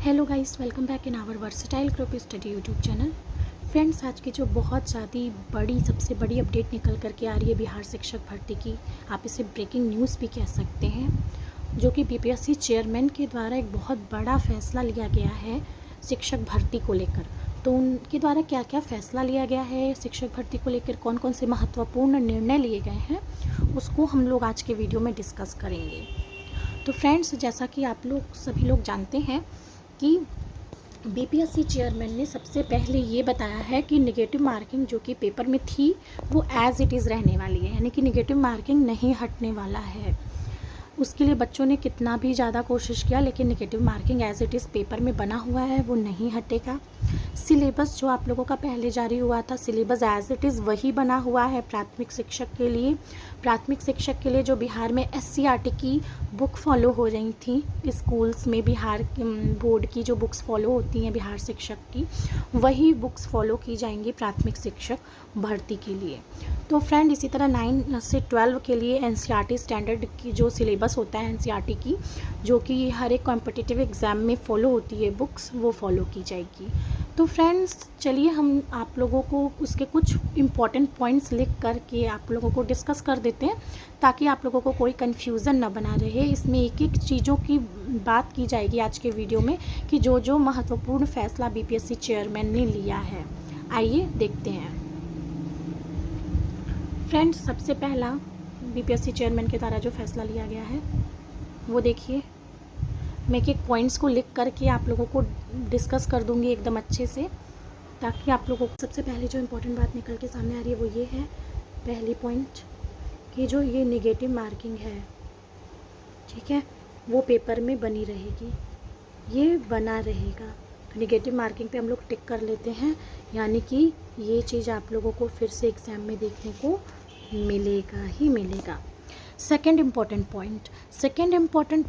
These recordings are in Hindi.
Hello guys, welcome back in our Versatile Group Study YouTube channel. Friends, आज की जो बहुत ज़्यादा सबसे बड़ी अपडेट निकल करके आ रही है बिहार शिक्षक भर्ती की, आप इसे ब्रेकिंग न्यूज़ भी कह सकते हैं, जो कि बीपीएससी चेयरमैन के द्वारा एक बहुत बड़ा फैसला लिया गया है शिक्षक भर्ती को लेकर। तो उनके द्वारा क्या क्या फ़ैसला लिया गया है शिक्षक भर्ती को लेकर, कौन कौन से महत्वपूर्ण निर्णय लिए गए हैं, उसको हम लोग आज के वीडियो में डिस्कस करेंगे। तो फ्रेंड्स, जैसा कि आप लोग सभी लोग जानते हैं कि बीपीएससी चेयरमैन ने सबसे पहले ये बताया है कि नेगेटिव मार्किंग जो कि पेपर में थी वो एज़ इट इज़ रहने वाली है, यानी कि नेगेटिव मार्किंग नहीं हटने वाला है। उसके लिए बच्चों ने कितना भी ज़्यादा कोशिश किया, लेकिन negative marking as it is paper में बना हुआ है, वो नहीं हटेगा। सिलेबस जो आप लोगों का पहले जारी हुआ था, सिलेबस एज़ इट इज़ वही बना हुआ है प्राथमिक शिक्षक के लिए। प्राथमिक शिक्षक के लिए जो बिहार में एससीईआरटी की बुक फॉलो हो रही थी स्कूल्स में, बिहार बोर्ड की जो बुक्स फॉलो होती हैं बिहार शिक्षक की, वही बुक्स फॉलो की जाएंगी प्राथमिक शिक्षक भर्ती के लिए। तो फ्रेंड, इसी तरह 9 से 12 के लिए एनसीईआरटी स्टैंडर्ड की जो सिलेबस होता है एनसीईआरटी की, जो कि हर एक कॉम्पिटिटिव एग्ज़ाम में फ़ॉलो होती है बुक्स, वो फॉलो की जाएगी। तो फ्रेंड्स, चलिए हम आप लोगों को उसके कुछ इम्पॉर्टेंट पॉइंट्स लिख कर के आप लोगों को डिस्कस कर देते हैं, ताकि आप लोगों को कोई कन्फ्यूज़न ना बना रहे। इसमें एक एक चीज़ों की बात की जाएगी आज के वीडियो में कि जो जो महत्वपूर्ण फैसला बीपीएससी चेयरमैन ने लिया है। आइए देखते हैं। फ्रेंड्स, सबसे पहला बीपीएससी चेयरमैन के द्वारा जो फैसला लिया गया है वो देखिए। मैं एक एक पॉइंट्स को लिख करके आप लोगों को डिस्कस कर दूंगी एकदम अच्छे से, ताकि आप लोगों को सबसे पहले जो इम्पोर्टेंट बात निकल के सामने आ रही है वो ये है, पहली पॉइंट, कि जो ये नेगेटिव मार्किंग है, ठीक है, वो पेपर में बनी रहेगी, ये बना रहेगा। तो नेगेटिव मार्किंग पे हम लोग टिक कर लेते हैं, यानी कि ये चीज़ आप लोगों को फिर से एग्ज़ाम में देखने को मिलेगा ही मिलेगा। सेकेंड इम्पॉर्टेंट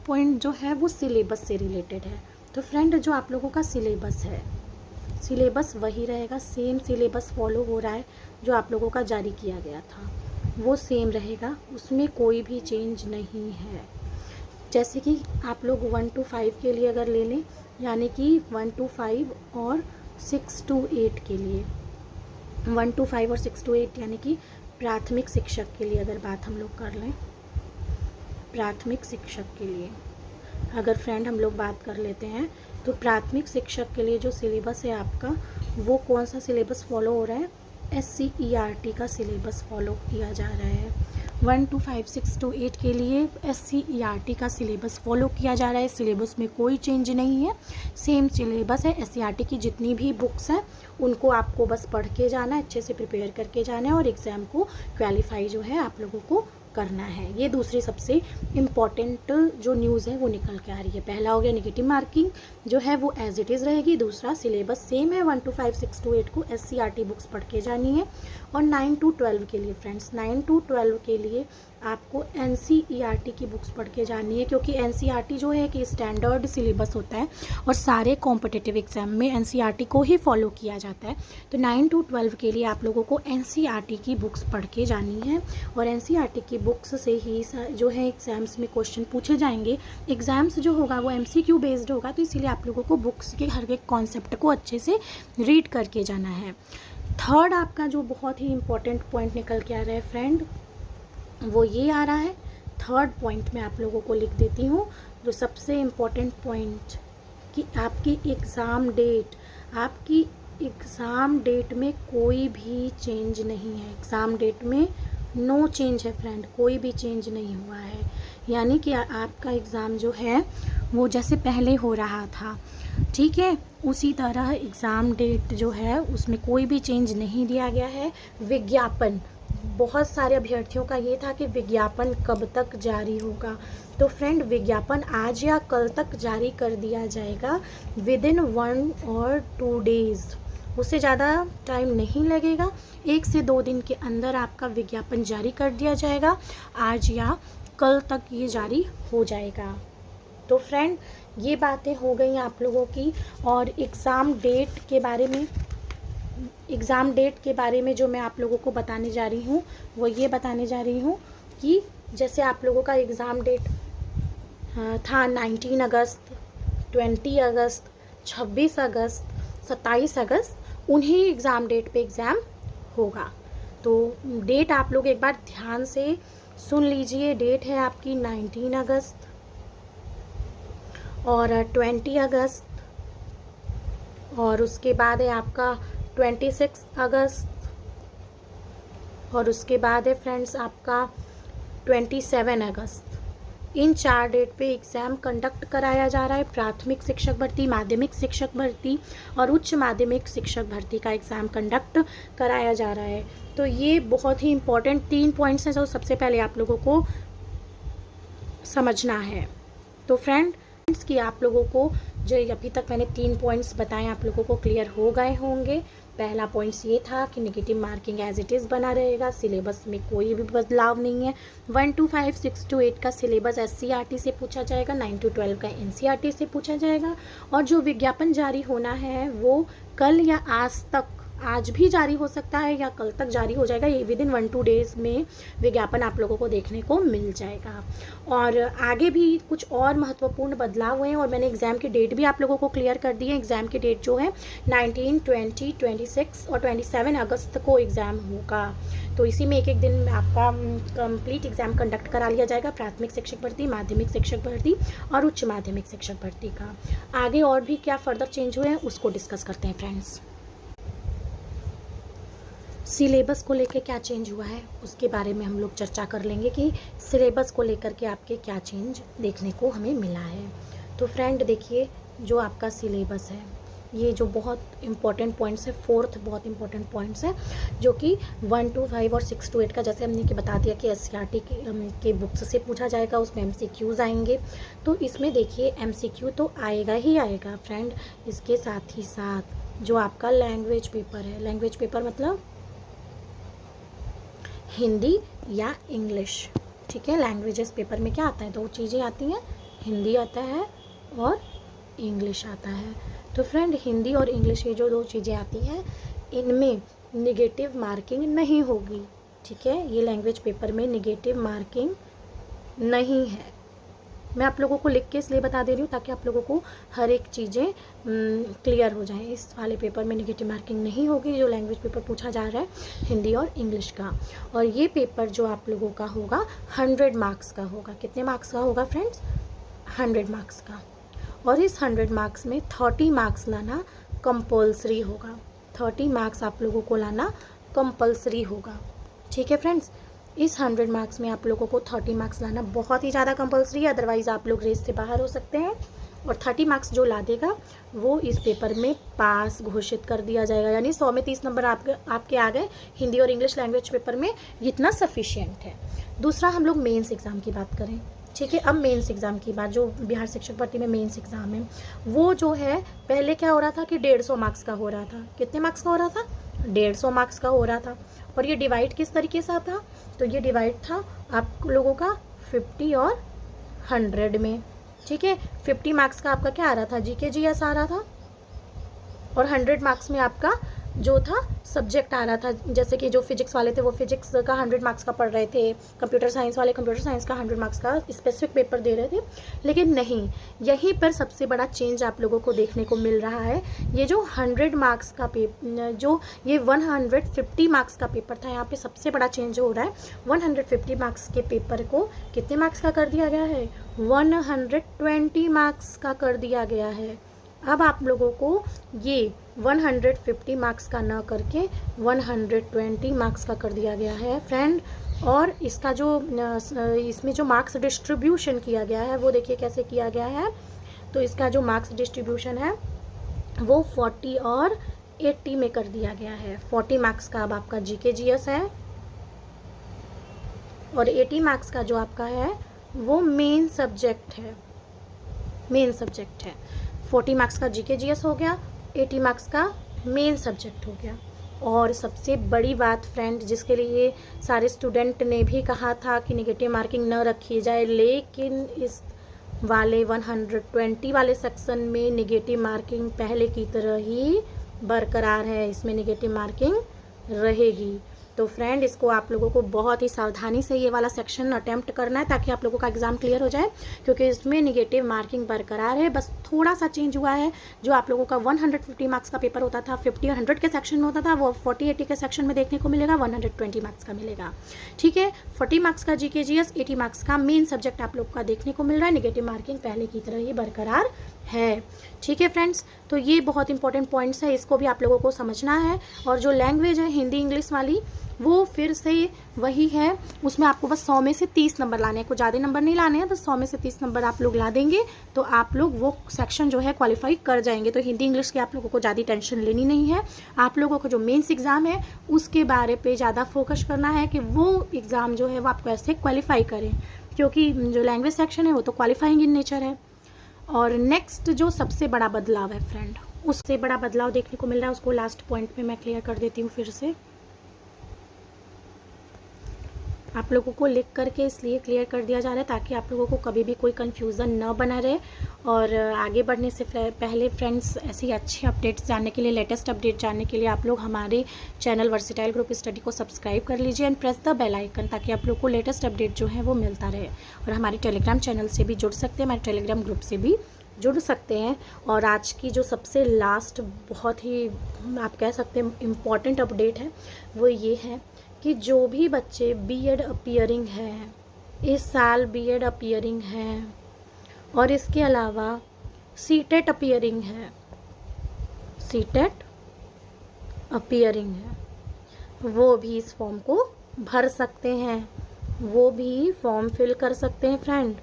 पॉइंट जो है वो सिलेबस से रिलेटेड है। तो फ्रेंड, जो आप लोगों का सिलेबस है, सिलेबस वही रहेगा, सेम सिलेबस फॉलो हो रहा है जो आप लोगों का जारी किया गया था, वो सेम रहेगा, उसमें कोई भी चेंज नहीं है। जैसे कि आप लोग 1 to 5 के लिए अगर ले लें, यानी कि 1 to 5 और 6 to 8 के लिए, 1 to 5 और 6 to 8 यानी कि प्राथमिक शिक्षक के लिए अगर बात हम लोग कर लें, प्राथमिक शिक्षक के लिए अगर फ्रेंड हम लोग बात कर लेते हैं, तो प्राथमिक शिक्षक के लिए जो सिलेबस है आपका, वो कौन सा सिलेबस फॉलो हो रहा है? एससीईआरटी का सिलेबस फॉलो किया जा रहा है। 1 to 5, 6 to 8 के लिए एससीईआरटी का सिलेबस फॉलो किया जा रहा है। सिलेबस में कोई चेंज नहीं है, सेम सिलेबस है। एससीईआरटी की जितनी भी बुक्स हैं उनको आपको बस पढ़ के जाना है, अच्छे से प्रिपेयर करके जाना है, और एग्ज़ाम को क्वालिफाई जो है आप लोगों को करना है। ये दूसरी सबसे इम्पॉर्टेंट जो न्यूज़ है वो निकल के आ रही है। पहला हो गया नेगेटिव मार्किंग जो है वो एज इट इज़ रहेगी, दूसरा सिलेबस सेम है, 1 to 5, 6 to 8 को एससीईआरटी बुक्स पढ़ के जानी है। और 9 to 12 के लिए फ्रेंड्स, 9 to 12 के लिए आपको एनसीईआरटी की बुक्स पढ़ के जानी है, क्योंकि एनसीईआरटी जो है कि स्टैंडर्ड सिलेबस होता है और सारे कॉम्पिटिटिव एग्जाम में एनसीईआरटी को ही फॉलो किया जाता है। तो 9 to 12 के लिए आप लोगों को एनसीईआरटी की बुक्स पढ़ के जानी है, और एनसीईआरटी की बुक्स से ही जो है एग्ज़ाम्स में क्वेश्चन पूछे जाएंगे। एग्ज़ाम्स जो होगा वो एमसीक्यू बेस्ड होगा, तो इसीलिए आप लोगों को बुक्स के हर एक कॉन्सेप्ट को अच्छे से रीड करके जाना है। थर्ड आपका जो बहुत ही इम्पोर्टेंट पॉइंट निकल के आ रहा है फ्रेंड, वो ये आ रहा है। थर्ड पॉइंट मैं आप लोगों को लिख देती हूँ, जो सबसे इम्पोर्टेंट पॉइंट, कि आपकी एग्ज़ाम डेट में कोई भी चेंज नहीं है। एग्ज़ाम डेट में नो चेंज है फ्रेंड, कोई भी चेंज नहीं हुआ है। यानी कि आपका एग्ज़ाम जो है वो जैसे पहले हो रहा था, ठीक है, उसी तरह एग्ज़ाम डेट जो है उसमें कोई भी चेंज नहीं दिया गया है। विज्ञापन, बहुत सारे अभ्यर्थियों का ये था कि विज्ञापन कब तक जारी होगा, तो फ्रेंड विज्ञापन आज या कल तक जारी कर दिया जाएगा, विदिन 1 or 2 days, उससे ज़्यादा टाइम नहीं लगेगा। 1 से 2 दिन के अंदर आपका विज्ञापन जारी कर दिया जाएगा, आज या कल तक ये जारी हो जाएगा। तो फ्रेंड, ये बातें हो गई आप लोगों की। और एग्ज़ाम डेट के बारे में जो मैं आप लोगों को बताने जा रही हूँ वो ये बताने जा रही हूँ कि जैसे आप लोगों का एग्ज़ाम डेट था 19 अगस्त, 20 अगस्त, 26 अगस्त, 27 अगस्त उन्हीं एग्ज़ाम डेट पे एग्ज़ाम होगा। तो डेट आप लोग एक बार ध्यान से सुन लीजिए। डेट है आपकी 19 अगस्त और 20 अगस्त, और उसके बाद है आपका 26 अगस्त, और उसके बाद है फ्रेंड्स आपका 27 अगस्त। इन 4 डेट पे एग्ज़ाम कंडक्ट कराया जा रहा है। प्राथमिक शिक्षक भर्ती, माध्यमिक शिक्षक भर्ती और उच्च माध्यमिक शिक्षक भर्ती का एग्ज़ाम कंडक्ट कराया जा रहा है। तो ये बहुत ही इम्पॉर्टेंट 3 पॉइंट्स हैं जो सबसे पहले आप लोगों को समझना है। तो फ्रेंड्स कि आप लोगों को जो अभी तक मैंने 3 पॉइंट्स बताए आप लोगों को क्लियर हो गए होंगे। पहला पॉइंट्स ये था कि negative marking as it is बना रहेगा, सिलेबस में कोई भी बदलाव नहीं है। 1 to 5, 6 to 8 का सिलेबस SCERT से पूछा जाएगा, 9 to 12 का NCERT से पूछा जाएगा, और जो विज्ञापन जारी होना है वो कल या आज तक, आज भी जारी हो सकता है या कल तक जारी हो जाएगा। ये विदिन 1-2 डेज़ में विज्ञापन आप लोगों को देखने को मिल जाएगा। और आगे भी कुछ और महत्वपूर्ण बदलाव हुए हैं और मैंने एग्ज़ाम की डेट भी आप लोगों को क्लियर कर दी है। एग्ज़ाम की डेट जो है 19, 20, 26 और 27 अगस्त को एग्ज़ाम होगा। तो इसी में एक एक दिन आपका कंप्लीट एग्ज़ाम कंडक्ट करा लिया जाएगा, प्राथमिक शिक्षक भर्ती, माध्यमिक शिक्षक भर्ती और उच्च माध्यमिक शिक्षक भर्ती का। आगे और भी क्या फर्दर चेंज हुए हैं उसको डिस्कस करते हैं फ्रेंड्स। सिलेबस को लेकर क्या चेंज हुआ है उसके बारे में हम लोग चर्चा कर लेंगे कि सिलेबस को लेकर के आपके क्या चेंज देखने को हमें मिला है। तो फ्रेंड देखिए, जो आपका सिलेबस है ये जो बहुत इंपॉर्टेंट पॉइंट्स है, 4th बहुत इंपॉर्टेंट पॉइंट्स है जो कि 1 to 5 और 6 to 8 का, जैसे हमने कि बता दिया कि SCERT के बुक्स से पूछा जाएगा, उसमें MCQs आएंगे। तो इसमें देखिए MCQ तो आएगा ही आएगा फ्रेंड। इसके साथ ही साथ जो आपका लैंग्वेज पेपर है, लैंग्वेज पेपर मतलब हिंदी या इंग्लिश, ठीक है। लैंग्वेजेस पेपर में क्या आता है, 2 चीज़ें आती हैं, हिंदी आता है और इंग्लिश आता है। तो फ्रेंड हिंदी और इंग्लिश ये जो 2 चीज़ें आती हैं इनमें निगेटिव मार्किंग नहीं होगी, ठीक है। ये लैंग्वेज पेपर में निगेटिव मार्किंग नहीं है। मैं आप लोगों को लिख के इसलिए बता दे रही हूँ ताकि आप लोगों को हर एक चीज़ें क्लियर हो जाएं। इस वाले पेपर में नेगेटिव मार्किंग नहीं होगी, जो लैंग्वेज पेपर पूछा जा रहा है हिंदी और इंग्लिश का। और ये पेपर जो आप लोगों का होगा 100 मार्क्स का होगा। कितने मार्क्स का होगा फ्रेंड्स? 100 मार्क्स का। और इस 100 मार्क्स में 30 मार्क्स लाना कंपल्सरी होगा। 30 मार्क्स आप लोगों को लाना कंपल्सरी होगा, ठीक है फ्रेंड्स। इस 100 मार्क्स में आप लोगों को 30 मार्क्स लाना बहुत ही ज़्यादा कंपल्सरी है, अदरवाइज़ आप लोग रेस से बाहर हो सकते हैं। और 30 मार्क्स जो ला देगा वो इस पेपर में पास घोषित कर दिया जाएगा, यानी 100 में 30 नंबर आपके आ गए हिंदी और इंग्लिश लैंग्वेज पेपर में, इतना सफिशिएंट है। दूसरा हम लोग मेंस एग्ज़ाम की बात करें, ठीक है। अब मेंस एग्ज़ाम की बात, जो बिहार शिक्षक भर्ती में मेंस एग्ज़ाम है वो जो है पहले क्या हो रहा था कि 150 मार्क्स का हो रहा था। कितने मार्क्स का हो रहा था? 150 मार्क्स का हो रहा था। और ये डिवाइड किस तरीके से था? तो ये डिवाइड था आप लोगों का 50 और 100 में, ठीक है। 50 मार्क्स का आपका क्या आ रहा था? GK GS आ रहा था, और 100 मार्क्स में आपका जो था सब्जेक्ट आ रहा था। जैसे कि जो फिजिक्स वाले थे वो फिजिक्स का 100 मार्क्स का पढ़ रहे थे, कंप्यूटर साइंस वाले कंप्यूटर साइंस का 100 मार्क्स का स्पेसिफिक पेपर दे रहे थे। लेकिन नहीं, यहीं पर सबसे बड़ा चेंज आप लोगों को देखने को मिल रहा है। ये जो 100 मार्क्स का पेपर, जो ये 150 मार्क्स का पेपर था, यहाँ पे सबसे बड़ा चेंज हो रहा है। 150 मार्क्स के पेपर को कितने मार्क्स का कर दिया गया है? 120 मार्क्स का कर दिया गया है। अब आप लोगों को ये 150 मार्क्स का ना करके 120 मार्क्स का कर दिया गया है फ्रेंड। और इसका जो इसमें जो मार्क्स डिस्ट्रीब्यूशन किया गया है वो देखिए कैसे किया गया है। तो इसका जो मार्क्स डिस्ट्रीब्यूशन है वो 40 और 80 में कर दिया गया है। 40 मार्क्स का अब आपका GK GS है और 80 मार्क्स का जो आपका है वो मेन सब्जेक्ट है, मेन सब्जेक्ट है। 40 मार्क्स का GK GS हो गया, 80 मार्क्स का मेन सब्जेक्ट हो गया। और सबसे बड़ी बात फ्रेंड, जिसके लिए सारे स्टूडेंट ने भी कहा था कि नेगेटिव मार्किंग न रखी जाए, लेकिन इस वाले 120 वाले सेक्शन में नेगेटिव मार्किंग पहले की तरह ही बरकरार है। इसमें नेगेटिव मार्किंग रहेगी। तो फ्रेंड इसको आप लोगों को बहुत ही सावधानी से ये वाला सेक्शन अटेम्प्ट करना है ताकि आप लोगों का एग्ज़ाम क्लियर हो जाए, क्योंकि इसमें निगेटिव मार्किंग बरकरार है। बस थोड़ा सा चेंज हुआ है, जो आप लोगों का 150 मार्क्स का पेपर होता था, 50 और 100 के सेक्शन में होता था, वो 40-80 के सेक्शन में देखने को मिलेगा, 120 मार्क्स का मिलेगा। ठीक है, 40 मार्क्स का जीके जीएस, 80 मार्क्स का मेन सब्जेक्ट आप लोग का देखने को मिल रहा है। निगेटिव मार्किंग पहले की तरह ही बरकरार है। ठीक है फ्रेंड्स, तो ये बहुत इंपॉर्टेंट पॉइंट्स है, इसको भी आप लोगों को समझना है। और जो लैंग्वेज है हिंदी इंग्लिश वाली, वो फिर से वही है, उसमें आपको बस 100 में से 30 नंबर लाने हैं, कुछ ज़्यादा नंबर नहीं लाने हैं, बस 100 में से 30 नंबर आप लोग ला देंगे तो आप लोग वो सेक्शन जो है क्वालिफाई कर जाएंगे। तो हिंदी इंग्लिश की आप लोगों को ज़्यादा टेंशन लेनी नहीं है। आप लोगों को जो मेंस एग्ज़ाम है उसके बारे पे ज़्यादा फोकस करना है कि वो एग्ज़ाम जो है वो आप कैसे क्वालिफाई करें, क्योंकि जो लैंग्वेज सेक्शन है वो तो क्वालिफाइंग इन नेचर है। और नेक्स्ट जो सबसे बड़ा बदलाव है फ्रेंड, उससे बड़ा बदलाव देखने को मिल रहा है, उसको लास्ट पॉइंट पे मैं क्लियर कर देती हूँ फिर से। आप लोगों को लिख करके इसलिए क्लियर कर दिया जा रहा है ताकि आप लोगों को कभी भी कोई कन्फ्यूज़न न बना रहे। और आगे बढ़ने से पहले फ्रेंड्स, ऐसी अच्छी अपडेट्स जानने के लिए, लेटेस्ट अपडेट जानने के लिए आप लोग हमारे चैनल वर्सेटाइल ग्रुप स्टडी को सब्सक्राइब कर लीजिए and press the bell icon, ताकि आप लोग को लेटेस्ट अपडेट जो है वो मिलता रहे। और हमारे टेलीग्राम चैनल से भी जुड़ सकते हैं, हमारे टेलीग्राम ग्रुप से भी जुड़ सकते हैं। और आज की जो सबसे लास्ट बहुत ही आप कह सकते हैं इम्पॉर्टेंट अपडेट है वो ये है कि जो भी बच्चे बीएड अपीयरिंग हैं, इस साल बीएड अपीयरिंग हैं और इसके अलावा सीटेट अपीयरिंग है, सीटेट अपीयरिंग है, वो भी इस फॉर्म को भर सकते हैं, वो भी फॉर्म फिल कर सकते हैं फ्रेंड।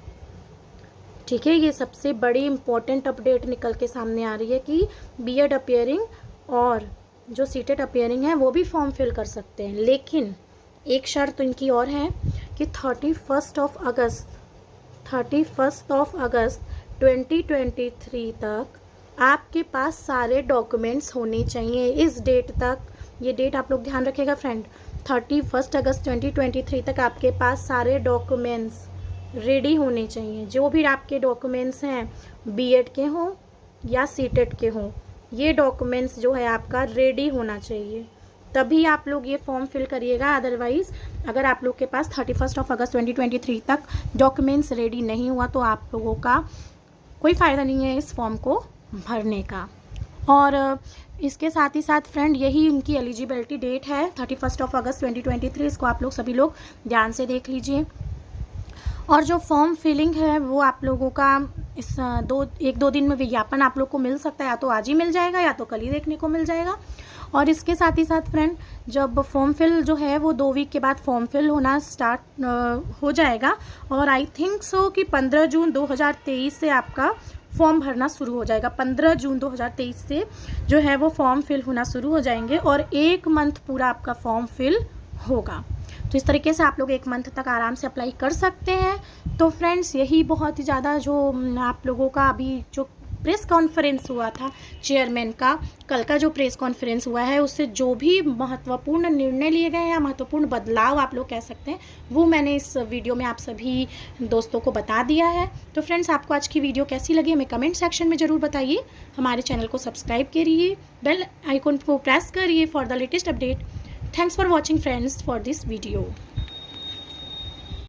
ठीक है, ये सबसे बड़ी इम्पोर्टेंट अपडेट निकल के सामने आ रही है कि बीएड अपीयरिंग और जो सीटेट अपीयरिंग है वो भी फॉर्म फिल कर सकते हैं। लेकिन एक शर्त इनकी और है कि 31 अगस्त 2023 तक आपके पास सारे डॉक्यूमेंट्स होने चाहिए। इस डेट तक, ये डेट आप लोग ध्यान रखिएगा फ्रेंड, 31 अगस्त 2023 तक आपके पास सारे डॉक्यूमेंट्स रेडी होने चाहिए। जो भी आपके डॉक्यूमेंट्स हैं, बीएड के हों या सीटेट के हों, ये डॉक्यूमेंट्स जो है आपका रेडी होना चाहिए, तभी आप लोग ये फॉर्म फिल करिएगा। अदरवाइज़ अगर आप लोग के पास 31 अगस्त 2023 तक डॉक्यूमेंट्स रेडी नहीं हुआ तो आप लोगों का कोई फ़ायदा नहीं है इस फॉर्म को भरने का। और इसके साथ ही साथ फ्रेंड, यही इनकी एलिजिबिलिटी डेट है 31 अगस्त 2023। इसको आप लोग सभी लोग ध्यान से देख लीजिए। और जो फॉर्म फिलिंग है वो आप लोगों का इस 1-2 दिन में विज्ञापन आप लोग को मिल सकता है, या तो आज ही मिल जाएगा या तो कल ही देखने को मिल जाएगा। और इसके साथ ही साथ फ्रेंड, जब फॉर्म फिल जो है वो 2 वीक के बाद फॉर्म फिल होना स्टार्ट हो जाएगा। और आई थिंक सो कि 15 जून 2023 से आपका फॉर्म भरना शुरू हो जाएगा। 15 जून 2023 से जो है वो फॉर्म फिल होना शुरू हो जाएंगे और 1 मंथ पूरा आपका फॉर्म फिल होगा। तो इस तरीके से आप लोग 1 मंथ तक आराम से अप्लाई कर सकते हैं। तो फ्रेंड्स, यही बहुत ही ज़्यादा जो आप लोगों का अभी जो प्रेस कॉन्फ्रेंस हुआ था चेयरमैन का, कल का जो प्रेस कॉन्फ्रेंस हुआ है, उससे जो भी महत्वपूर्ण निर्णय लिए गए हैं या महत्वपूर्ण बदलाव आप लोग कह सकते हैं, वो मैंने इस वीडियो में आप सभी दोस्तों को बता दिया है। तो फ्रेंड्स, आपको आज की वीडियो कैसी लगी हमें कमेंट सेक्शन में ज़रूर बताइए। हमारे चैनल को सब्सक्राइब करिए, बेल आइकन को प्रेस करिए for the latest update. Thanks for watching friends for this video.